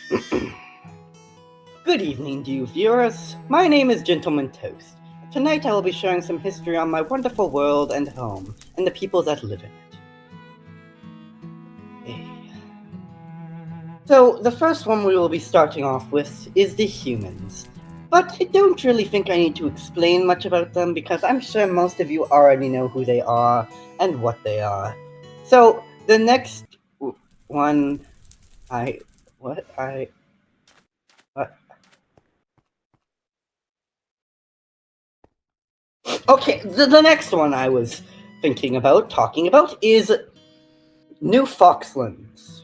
Good evening to you viewers, my name is Gentleman Toast. Tonight I will be sharing some history on my wonderful world and home, and the people that live in it. So, the first one we will be starting off with is the humans. But I don't really think I need to explain much about them because I'm sure most of you already know who they are and what they are. So, the next one Okay, the next one I was talking about, is New Foxlands.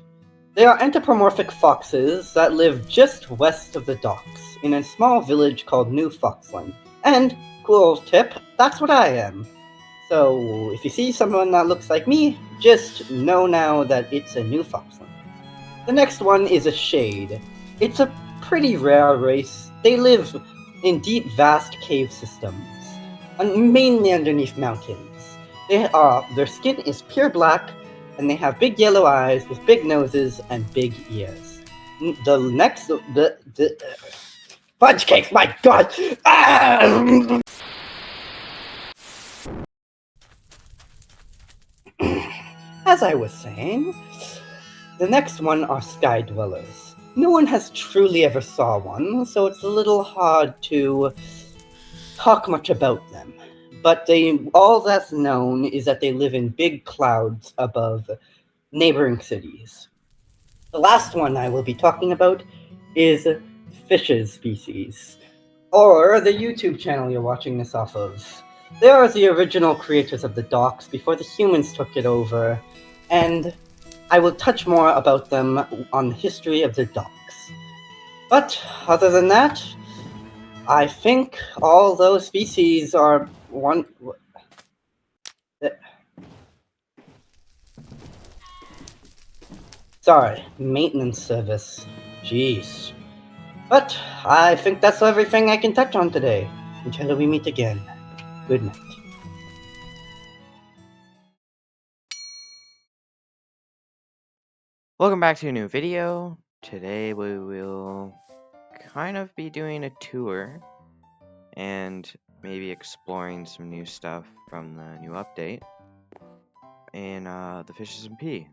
They are anthropomorphic foxes that live just west of the docks, in a small village called New Foxland. And, cool tip, that's what I am. So, if you see someone that looks like me, just know now that it's a New Foxland. The next one is a Shade. It's a pretty rare race. They live in deep, vast cave systems, mainly underneath mountains. Their skin is pure black, and they have big yellow eyes with big noses and big ears. Fudge cakes, my god! Ah! As I was saying, the next one are Sky Dwellers. No one has truly ever saw one, so it's a little hard to talk much about them. But all that's known is that they live in big clouds above neighboring cities. The last one I will be talking about is fishes species, or the YouTube channel you're watching this off of. They are the original creators of the docks before the humans took it over, and I will touch more about them on the history of the docks. But other than that, I think all those species are one. Sorry, maintenance service. Jeez. But I think that's everything I can touch on today. Until we meet again. Good night. Welcome back to a new video. Today we will kind of be doing a tour and maybe exploring some new stuff from the new update in the FISH-SMP.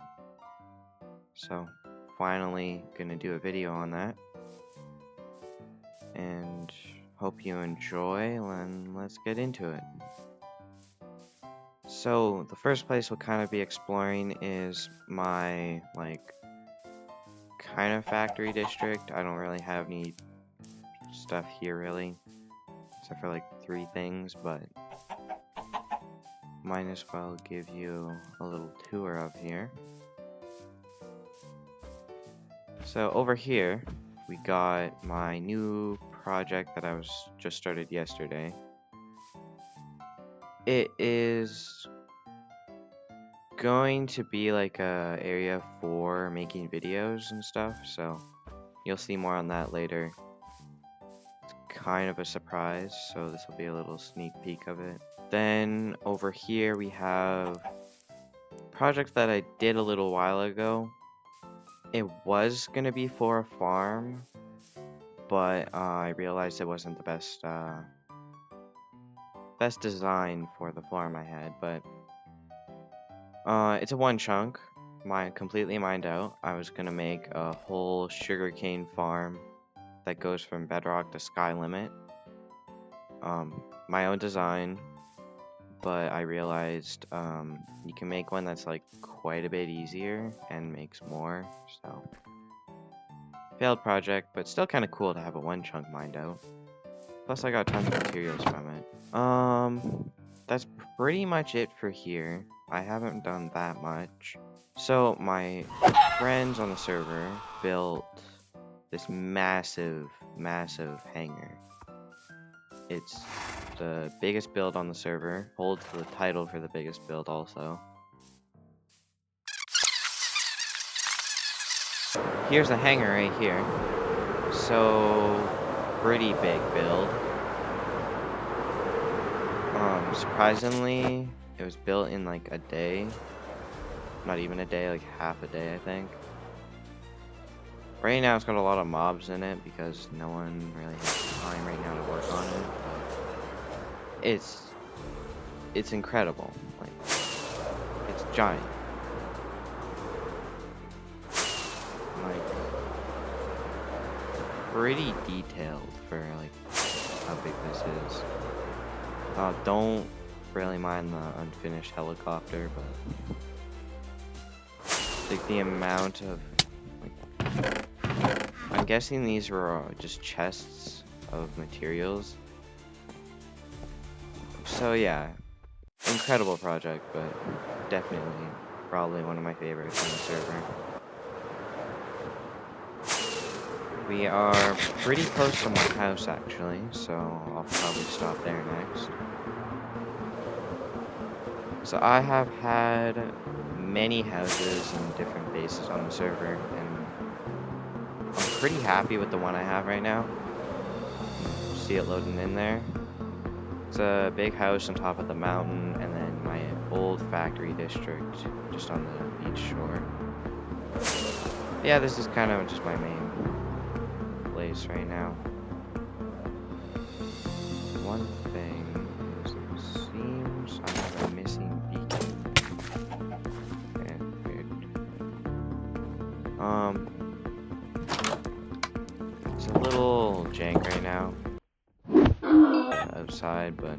So finally gonna do a video on that and hope you enjoy, and let's get into it. So the first place we'll kind of be exploring is my kind of factory district. I don't really have any stuff here really, except for 3 things, but might as well give you a little tour of here. So over here we got my new project that I was just started yesterday. It is going to be like a area for making videos and stuff, so you'll see more on that later. It's kind of a surprise, so this will be a little sneak peek of it. Then over here we have a project that I did a little while ago. It was gonna be for a farm, but I realized it wasn't the best design for the farm I had. But it's a one chunk, completely mined out. I was gonna make a whole sugarcane farm that goes from bedrock to sky limit. My own design, but I realized you can make one that's quite a bit easier and makes more, so failed project, but still kind of cool to have a one chunk mined out. Plus I got tons of materials from it. That's pretty much it for here. I haven't done that much. So my friends on the server built this massive hangar. It's the biggest build on the server, holds the title for the biggest build also. Here's the hangar right here. So, pretty big build. Surprisingly, it was built in a day. Not even a day, half a day I think. Right now it's got a lot of mobs in it because no one really has time right now to work on it. But it's incredible. Like, it's giant. Like, pretty detailed for like how big this is. Don't really mind the unfinished helicopter, but like the amount of like, I'm guessing these were just chests of materials. So yeah, incredible project, but definitely probably one of my favorites on the server. We are pretty close to my house actually, so I'll probably stop there next. So I have had many houses and different bases on the server, and I'm pretty happy with the one I have right now. See it loading in there. It's a big house on top of the mountain, and then my old factory district just on the beach shore. Yeah, this is kind of just my main place right now. One thing is it seems I have a missing beacon. Yeah, weird. It's a little jank right now outside, but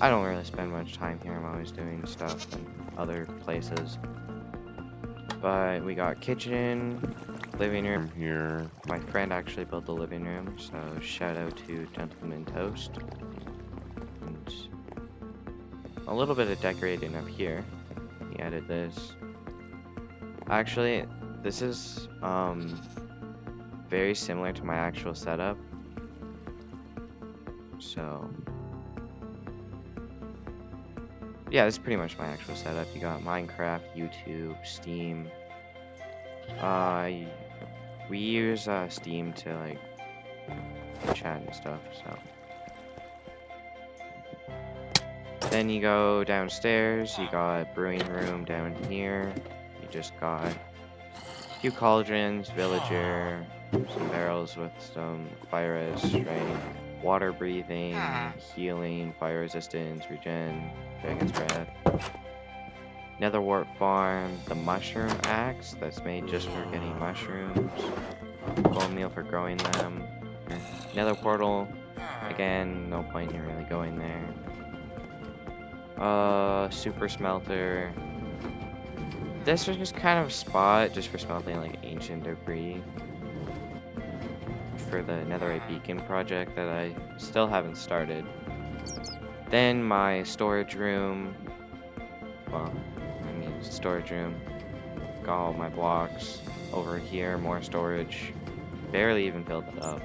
I don't really spend much time here. I'm always doing stuff in other places. But we got kitchen, living room here. My friend actually built the living room, so shout out to Gentleman Toast. And a little bit of decorating up here. He added this. Actually, this is very similar to my actual setup. So yeah, this is pretty much my actual setup. You got Minecraft, YouTube, Steam. We use Steam to like chat and stuff. So then you go downstairs. You got brewing room down here. You just got a few cauldrons, villager, some barrels with some fire strength, water breathing, healing, fire resistance, regen, dragon's breath. Nether wart farm, the mushroom axe that's made just for getting mushrooms, bone meal for growing them, nether portal, again, no point in really going there. Super smelter. This is just kind of a spot just for smelting like ancient debris for the netherite beacon project that I still haven't started. Then my storage room. Well, I mean storage room. Got all my blocks over here, more storage. Barely even filled it up.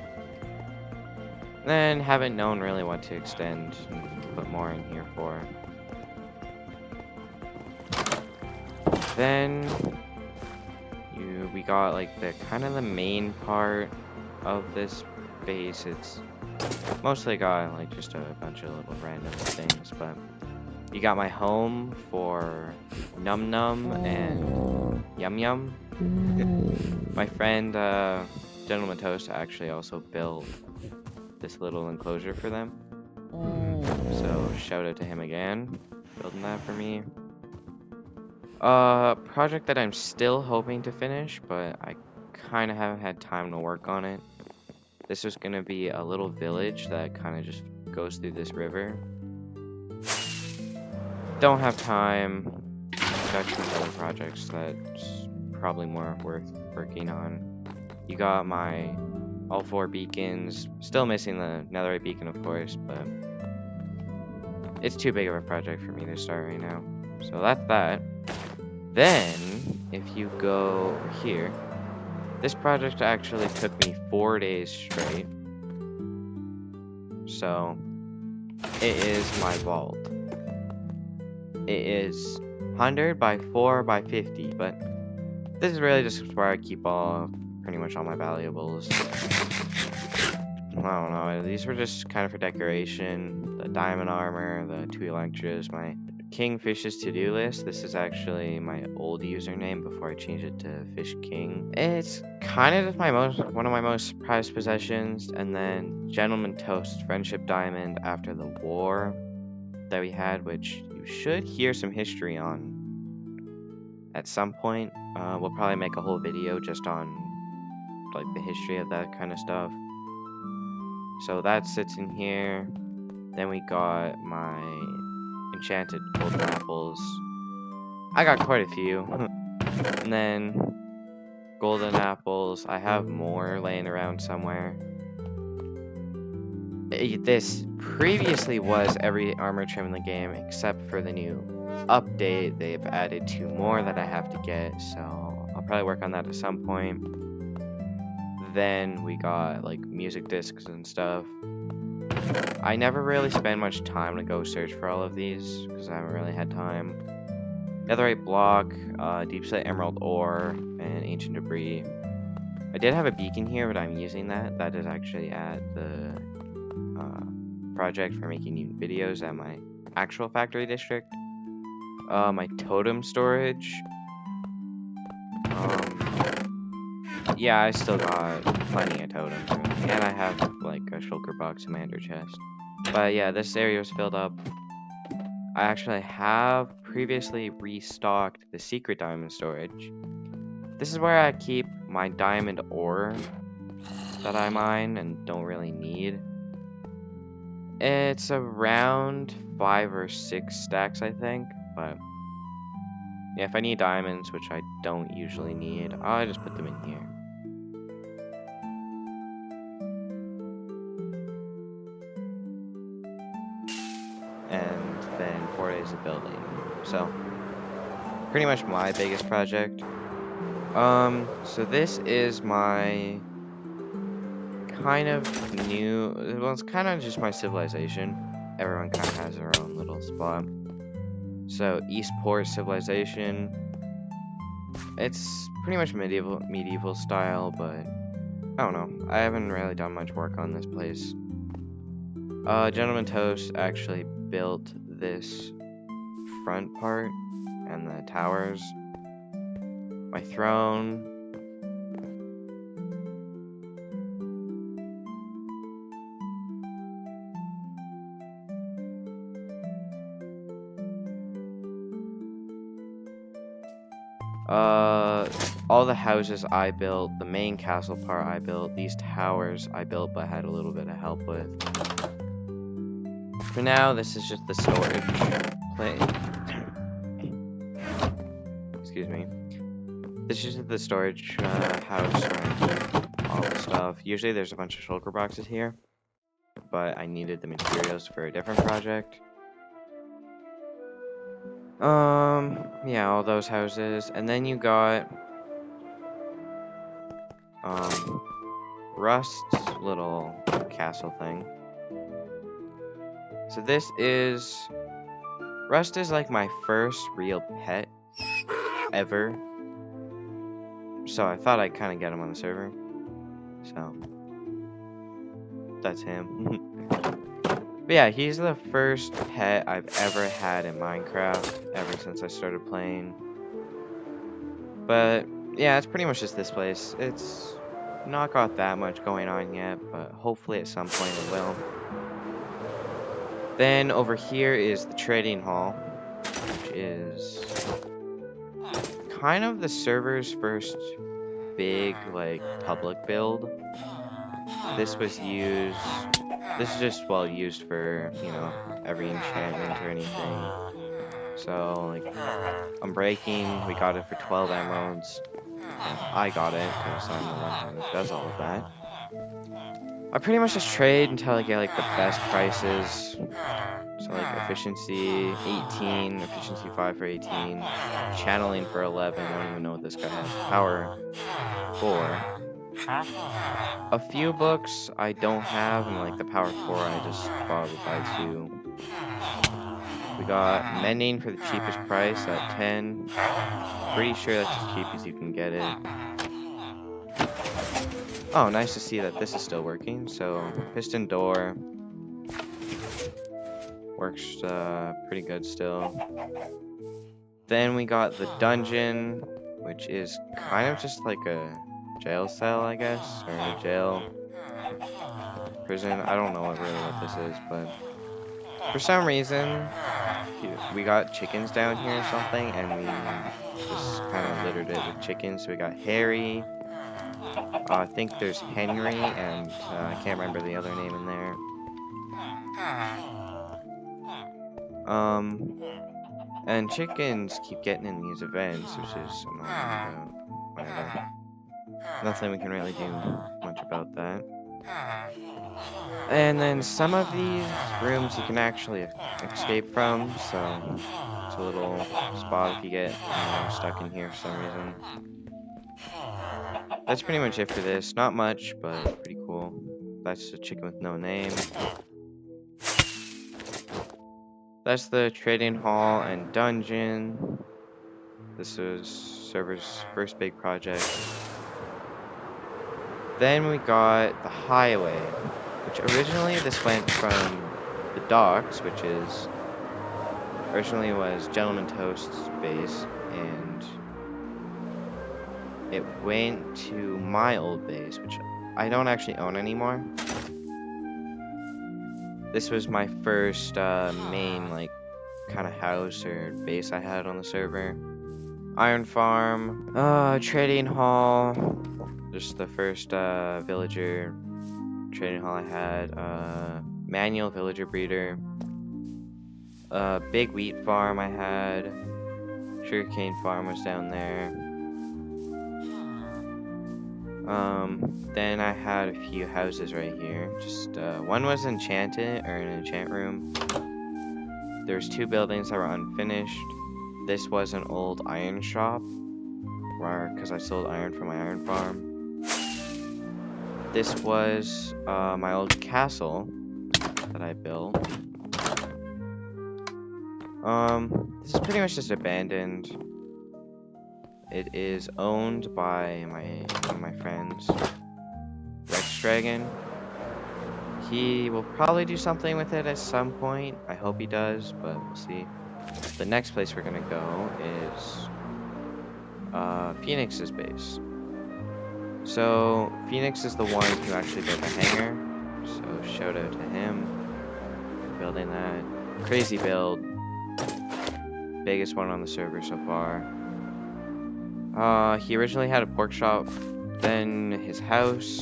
Then haven't known really what to extend and put more in here for. Then we got like the kind of the main part of this base. It's mostly got like just a bunch of little random things, but you got my home for Num Num and Yum Yum. My friend Gentleman Toast actually also built this little enclosure for them, so shout out to him again, building that for me. Project that I'm still hoping to finish, but I kind of haven't had time to work on it. This was gonna be a little village that kind of just goes through this river. Don't have time. Got some other projects that's probably more worth working on. You got my all 4 beacons. Still missing the netherite beacon, of course, but it's too big of a project for me to start right now. So that's that. Then, if you go over here, this project actually took me 4 days straight. So, it is my vault. It is 100 by 4 by 50, but this is really just where I keep pretty much all my valuables. I don't know, these were just kind of for decoration. The diamond armor, the 2 Electras, my King Fish's to-do list. This is actually my old username before I changed it to FishKing. It's kind of just one of my most prized possessions, and then Gentleman Toast Friendship Diamond after the war that we had, which you should hear some history on at some point. We'll probably make a whole video just on like the history of that kind of stuff. So that sits in here. Then we got my enchanted golden apples. I got quite a few. And then golden apples. I have more laying around somewhere. This previously was every armor trim in the game except for the new update. They've added 2 more that I have to get, so I'll probably work on that at some point. Then we got like music discs and stuff. I never really spend much time to go search for all of these because I haven't really had time. Netherite block, deep set emerald ore, and ancient debris. I did have a beacon here, but I'm using that. That is actually at the project for making new videos at my actual factory district. My totem storage. Yeah, I still got plenty of totems, really. And I have like a shulker box in my ender chest. But yeah, this area was filled up. I actually have previously restocked the secret diamond storage. This is where I keep my diamond ore that I mine and don't really need. It's around 5 or 6 stacks, I think, but yeah, if I need diamonds, which I don't usually need, I'll just put them in here. And then 4 days of building. So, pretty much my biggest project. So this is my kind of new, well, it's kind of just my civilization. Everyone kind of has their own little spot. So, Eastport civilization. It's pretty much medieval style, but I don't know. I haven't really done much work on this place. Gentleman Toast actually built this front part and the towers. My throne. All the houses I built, the main castle part I built, these towers I built but had a little bit of help with. For now, this is just the storage place. Excuse me. This is just the storage house where I keep all the stuff. Usually there's a bunch of shulker boxes here, but I needed the materials for a different project. Yeah, all those houses. And then you got Rust's little castle thing. So Rust is like my first real pet ever. So I thought I'd kind of get him on the server. So that's him. But yeah, he's the first pet I've ever had in Minecraft ever since I started playing. But yeah, it's pretty much just this place. It's not got that much going on yet, but hopefully at some point it will. Then over here is the trading hall, which is kind of the server's first big like public build. This is just well used for, you know, every enchantment or anything. So like Unbreaking, we got it for 12 emeralds. I got it because I'm the one who does all of that. I pretty much just trade until I get like the best prices. So like efficiency 18, efficiency 5 for 18, channeling for 11. I don't even know what this guy has. Power 4. A few books I don't have, and like the power 4 I just probably buy 2. We got mending for the cheapest price at 10. Pretty sure that's as cheap as you can get it. Oh, nice to see that this is still working. So piston door. Works pretty good still. Then we got the dungeon, which is kind of just like a jail cell, I guess, or a jail prison. I don't know what this is, but for some reason we got chickens down here or something, and we just kind of littered it with chickens. So we got Harry. I think there's Henry, and I can't remember the other name in there. And chickens keep getting in these events, which is annoying, but whatever. Nothing we can really do much about that. And then some of these rooms you can actually escape from, so it's a little spot if you get, stuck in here for some reason. That's pretty much it for this. Not much, but pretty cool. That's the chicken with no name. That's the trading hall and dungeon. This was server's first big project. Then we got the highway, which originally this went from the docks, which is originally was Gentleman Toast's base, and it went to my old base, which I don't actually own anymore. This was my first main kind of house or base I had on the server. Iron farm, trading hall, just the first villager trading hall I had, manual villager breeder, big wheat farm I had, sugarcane farm was down there. Then I had a few houses right here. Just one was enchanted, or an enchant room. There's 2 buildings that were unfinished. This was an old iron shop, because I sold iron from my iron farm. This was my old castle that I built. This is pretty much just abandoned. It is owned by one of my friends, Rex Dragon. He will probably do something with it at some point. I hope he does, but we'll see. The next place we're gonna go is Phoenix's base. So Phoenix is the one who actually built the hangar. So shout out to him for building that. Crazy build. Biggest one on the server so far. He originally had a pork shop, then his house.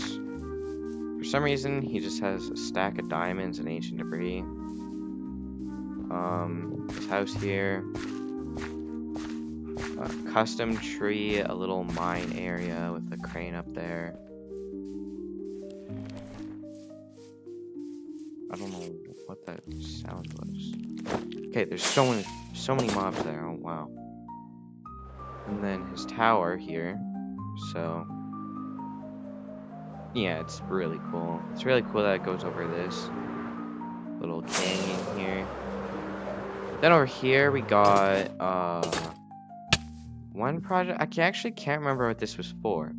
For some reason, he just has a stack of diamonds and ancient debris. His house here. A custom tree, a little mine area with a crane up there. I don't know what that sound was. Okay, there's so many mobs there. Oh wow. And then his tower here. So yeah, it's really cool. It's really cool that it goes over this little canyon here. Then over here we got one project. I actually can't remember what this was for,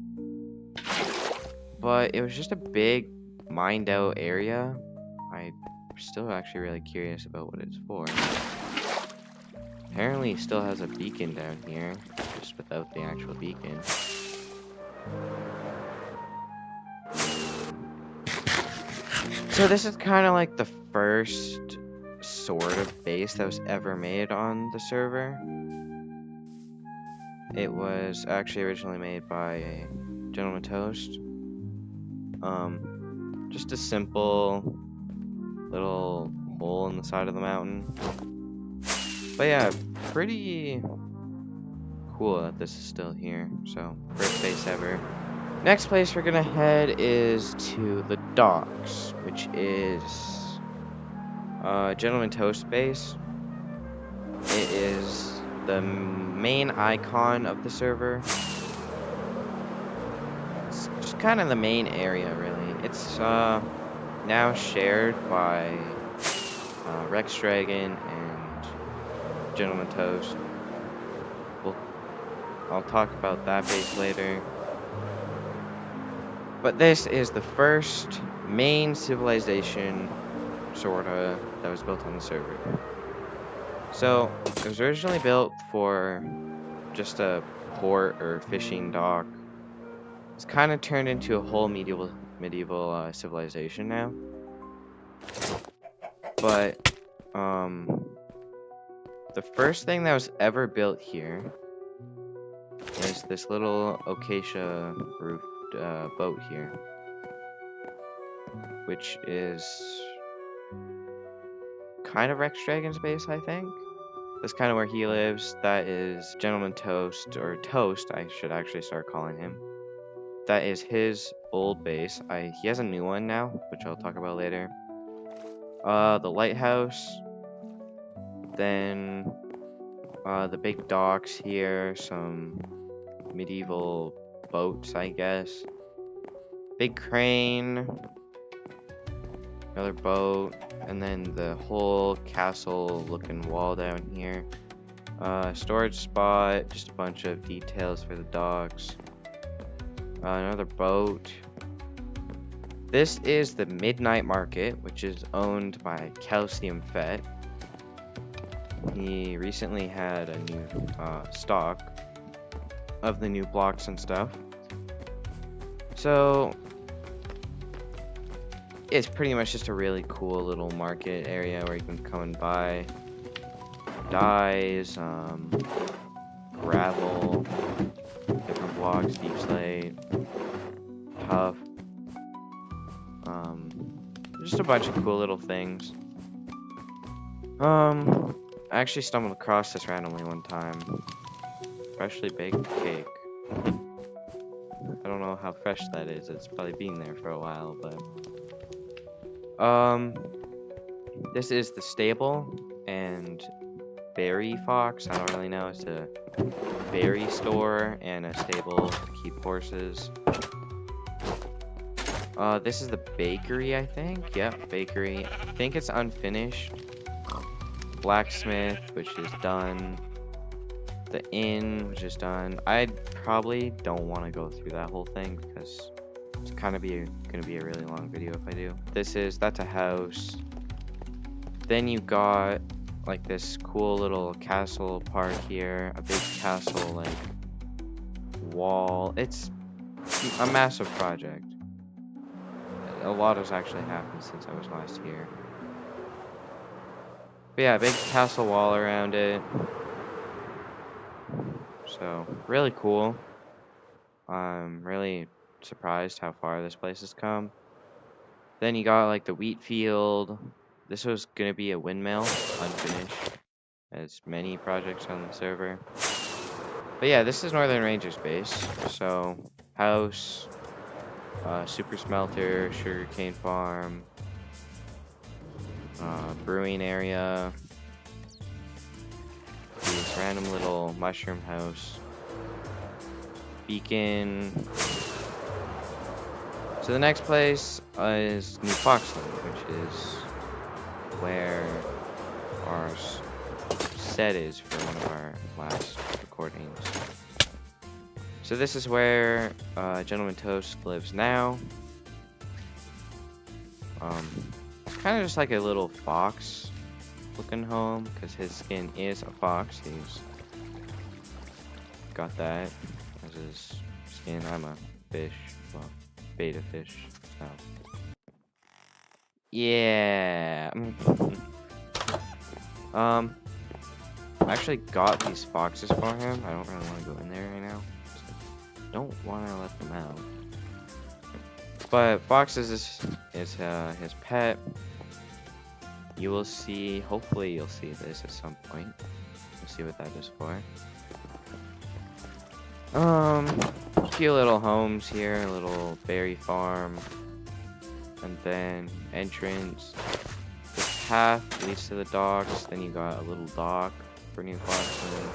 but it was just a big mined out area. I'm still actually really curious about what it's for. Apparently it still has a beacon down here, just without the actual beacon. So this is kind of like the first sort of base that was ever made on the server. It was actually originally made by Gentleman Toast. Just a simple little hole in the side of the mountain. But yeah, pretty cool that this is still here. So, first base ever. Next place we're gonna head is to the docks, which is Gentleman Toast base. It is the main icon of the server. It's just kind of the main area, really. It's now shared by Rex Dragon and Gentleman Toast. I'll talk about that base later. But this is the first main civilization sorta, that was built on the server. So, it was originally built for just a port or fishing dock. It's kind of turned into a whole medieval civilization now. But the first thing that was ever built here is this little acacia roofed boat here, which is kind of Rex Dragon's base, I think. That's kind of where he lives. That is Gentleman Toast, or Toast, I should actually start calling him. That is his old base. He has a new one now, which I'll talk about later. The lighthouse. Then the big docks here. Some medieval boats, I guess. Big crane. Another boat. And then the whole castle looking wall down here. Storage spot. Just a bunch of details for the docks. Another boat. This is the Midnight Market, which is owned by FISH-SMP. He recently had a new stock of the new blocks and stuff. So it's pretty much just a really cool little market area where you can come and buy dyes, gravel, different blocks, deep slate, tough, just a bunch of cool little things. I actually stumbled across this randomly one time. Freshly baked cake. I don't know how fresh that is. It's probably been there for a while, but this is the stable and berry fox. I don't really know. It's a berry store and a stable to keep horses. This is the bakery, I think. Yep, bakery. I think it's unfinished. Blacksmith, which is done. The inn, which is done. I probably don't want to go through that whole thing because it's kind of gonna be a really long video if I do. That's a house. Then you got like this cool little castle part here, a big castle like wall. It's a massive project. A lot has actually happened since I was last here. But yeah, big castle wall around it. So, really cool. I'm really surprised how far this place has come. Then you got like the wheat field. This was gonna be a windmill, unfinished, as many projects on the server. But yeah, this is Northern Rangers base. So, house, super smelter, sugarcane farm, brewing area, this random little mushroom house, beacon. So the next place is New Foxland, which is where our set is for one of our last recordings. So this is where Gentleman Toast lives now. Kind of just like a little fox looking home, because his skin is a fox. He's got that as his skin. I'm a fish, well, beta fish, so yeah. I actually got these foxes for him. I don't really want to go in there right now. I don't want to let them out. But foxes is his pet. You will see, hopefully you'll see this at some point. We'll see what that is for. A few little homes here, a little berry farm, and then entrance. This path leads to the docks, then you got a little dock for New Foxland.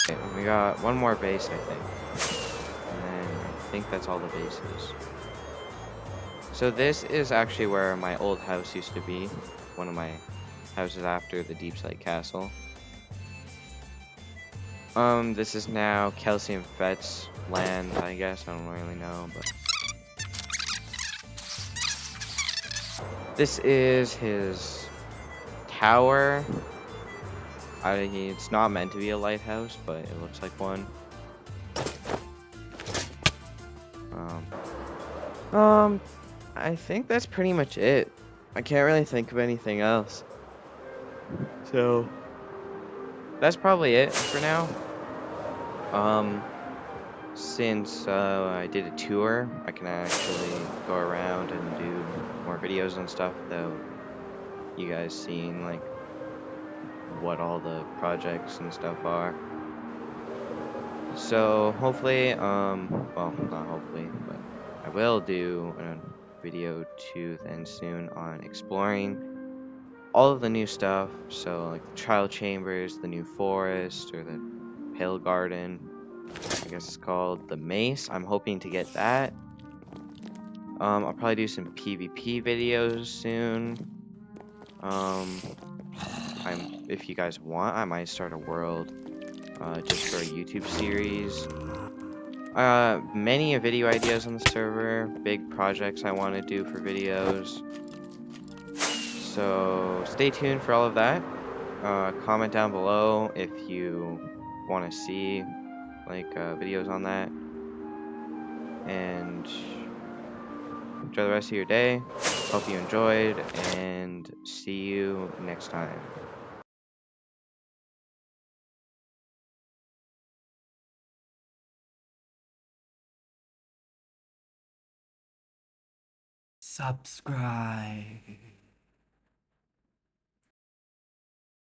Okay, we got one more base, I think. And then I think that's all the bases. So this is actually where my old house used to be. One of my houses after the Deep Slate Castle. This is now FISH-SMP's land, I guess. I don't really know, but This is his tower. It's not meant to be a lighthouse, but it looks like one. I think that's pretty much it. I can't really think of anything else. So that's probably it for now. Since I did a tour, I can actually go around and do more videos and stuff without you guys seeing like what all the projects and stuff are. So hopefully, well, not hopefully, but I will do a video too then soon on exploring all of the new stuff. So like the trial chambers, the new forest, or the pale garden, I guess it's called the mace. I'm hoping to get that. I'll probably do some PvP videos soon. If you guys want, I might start a world just for a YouTube series. Many video ideas on the server, big projects I want to do for videos. So stay tuned for all of that. Comment down below if you want to see like videos on that. And enjoy the rest of your day. Hope you enjoyed, and see you next time. Subscribe.